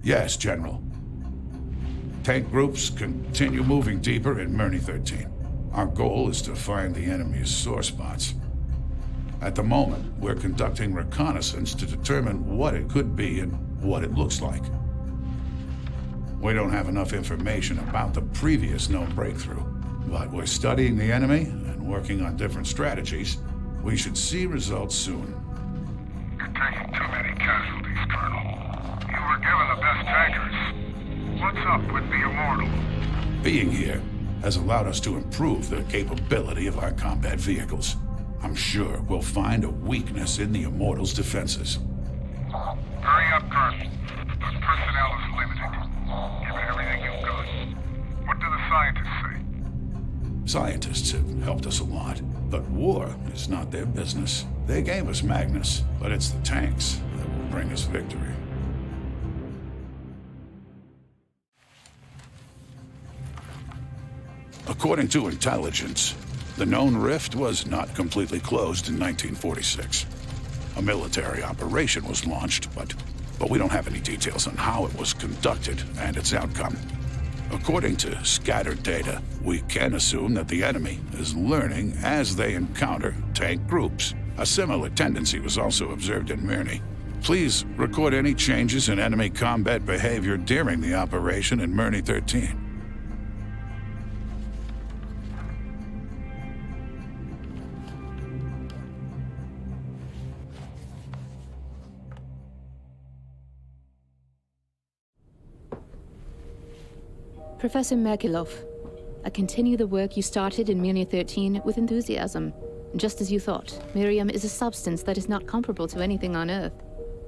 Yes, General. Tank groups continue moving deeper in Mirny 13. Our goal is to find the enemy's sore spots. At the moment, we're conducting reconnaissance to determine what it could be and what it looks like. We don't have enough information about the previous known breakthrough, but we're studying the enemy and working on different strategies. We should see results soon. You're taking too many casualties, Colonel. You were given the best tankers. What's up with the Immortal? Being here has allowed us to improve the capability of our combat vehicles. I'm sure we'll find a weakness in the Immortal's defenses. Hurry up, Colonel. The personnel is limited. Give it everything you've got. What do the scientists say? Scientists have helped us a lot, but war is not their business. They gave us Magnus, but it's the tanks that will bring us victory. According to intelligence, the known rift was not completely closed in 1946. A military operation was launched, but we don't have any details on how it was conducted and its outcome. According to scattered data, we can assume that the enemy is learning as they encounter tank groups. A similar tendency was also observed in Mirny. Please record any changes in enemy combat behavior during the operation in Mirny 13. Professor Merkilov, I continue the work you started in Mirny 13 with enthusiasm. Just as you thought, Miriam is a substance that is not comparable to anything on Earth.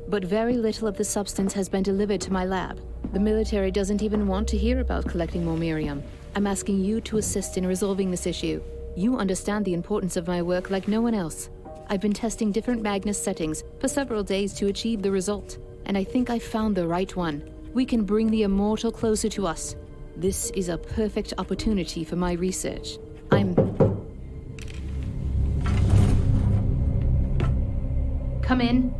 But very little of the substance has been delivered to my lab. The military doesn't even want to hear about collecting more Miriam. I'm asking you to assist in resolving this issue. You understand the importance of my work like no one else. I've been testing different Magnus settings for several days to achieve the result, and I think I've found the right one. We can bring the Immortal closer to us. This is a perfect opportunity for my research. Come in.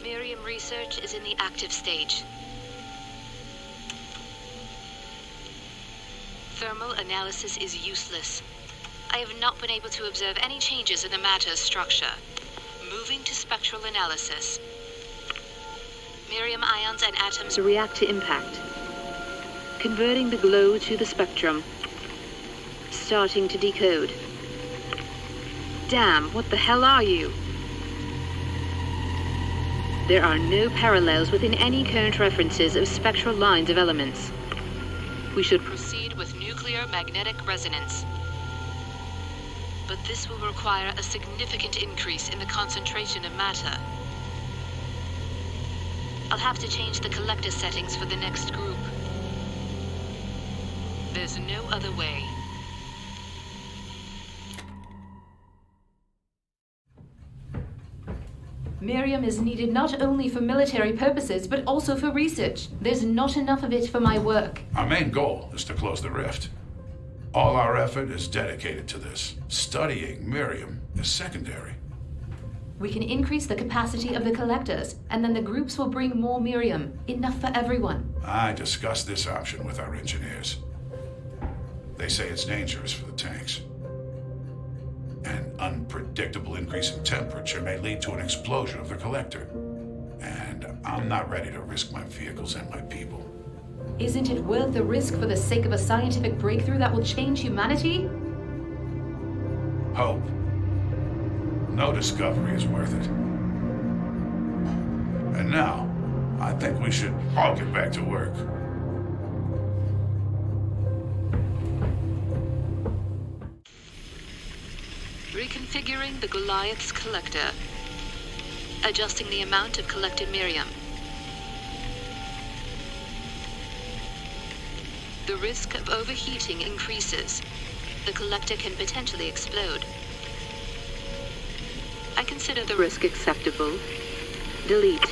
Miriam research is in the active stage. Thermal analysis is useless. I have not been able to observe any changes in the matter's structure. Moving to spectral analysis. Miriam ions and atoms react to impact. Converting the glow to the spectrum. Starting to decode. Damn, what the hell are you? There are no parallels within any current references of spectral lines of elements. We should proceed with nuclear magnetic resonance. But this will require a significant increase in the concentration of matter. I'll have to change the collector settings for the next group. There's no other way. Miriam is needed not only for military purposes, but also for research. There's not enough of it for my work. Our main goal is to close the rift. All our effort is dedicated to this. Studying Miriam is secondary. We can increase the capacity of the collectors, and then the groups will bring more Miriam. Enough for everyone. I discussed this option with our engineers. They say it's dangerous for the tanks. An unpredictable increase in temperature may lead to an explosion of the collector. And I'm not ready to risk my vehicles and my people. Isn't it worth the risk for the sake of a scientific breakthrough that will change humanity? Hope. No discovery is worth it. And now, I think we should all get back to work. Reconfiguring the Goliath's collector. Adjusting the amount of collected Miriam. The risk of overheating increases. The collector can potentially explode. I consider the risk acceptable. Delete.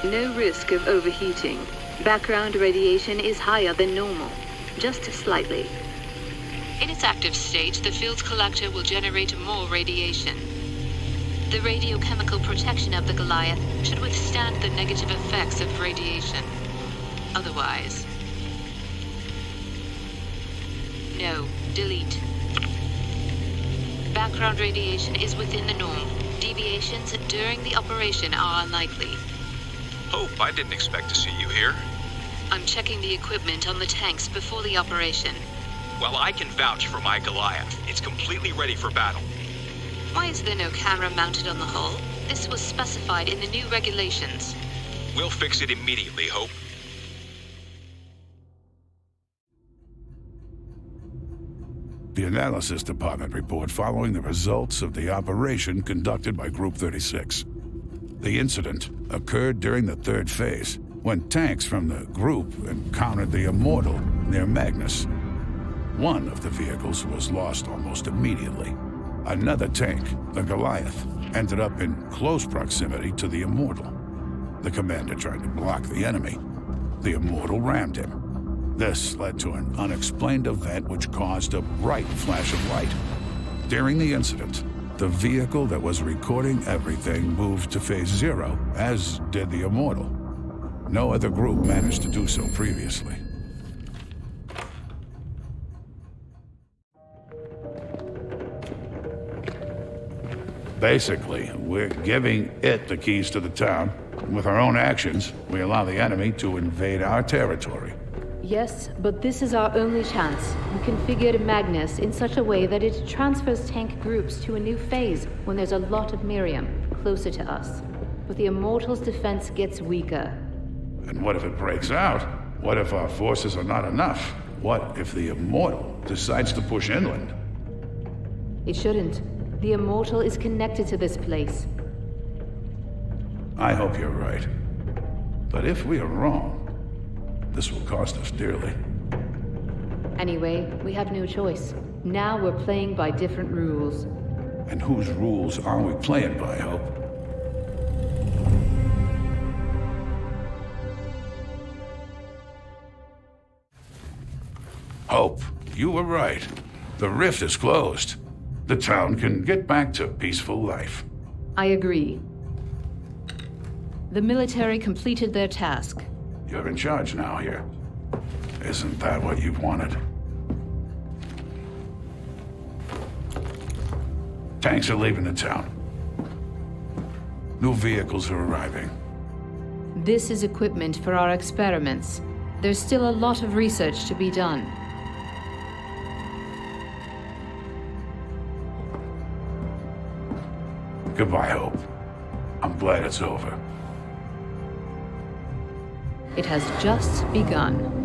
No risk of overheating. Background radiation is higher than normal, just slightly. In its active state, the field collector will generate more radiation. The radiochemical protection of the Goliath should withstand the negative effects of radiation. Otherwise... No, delete. Background radiation is within the norm. Deviations during the operation are unlikely. Hope, I didn't expect to see you here. I'm checking the equipment on the tanks before the operation. Well, I can vouch for my Goliath. It's completely ready for battle. Why is there no camera mounted on the hull? This was specified in the new regulations. We'll fix it immediately, Hope. The analysis department report following the results of the operation conducted by Group 36. The incident occurred during the third phase, when tanks from the group encountered the Immortal near Magnus. One of the vehicles was lost almost immediately. Another tank, the Goliath, ended up in close proximity to the Immortal. The commander tried to block the enemy. The Immortal rammed him. This led to an unexplained event which caused a bright flash of light. During the incident, the vehicle that was recording everything moved to Phase 0, as did the Immortal. No other group managed to do so previously. Basically, we're giving it the keys to the town. With our own actions, we allow the enemy to invade our territory. Yes, but this is our only chance. We configured Magnus in such a way that it transfers tank groups to a new phase when there's a lot of Miriam closer to us. But the Immortal's defense gets weaker. And what if it breaks out? What if our forces are not enough? What if the Immortal decides to push inland? It shouldn't. The Immortal is connected to this place. I hope you're right. But if we are wrong, this will cost us dearly. Anyway, we have no choice. Now we're playing by different rules. And whose rules are we playing by, Hope? Hope, you were right. The rift is closed. The town can get back to peaceful life. I agree. The military completed their task. You're in charge now here. Isn't that what you wanted? Tanks are leaving the town. New vehicles are arriving. This is equipment for our experiments. There's still a lot of research to be done. Goodbye, Hope. I'm glad it's over. It has just begun.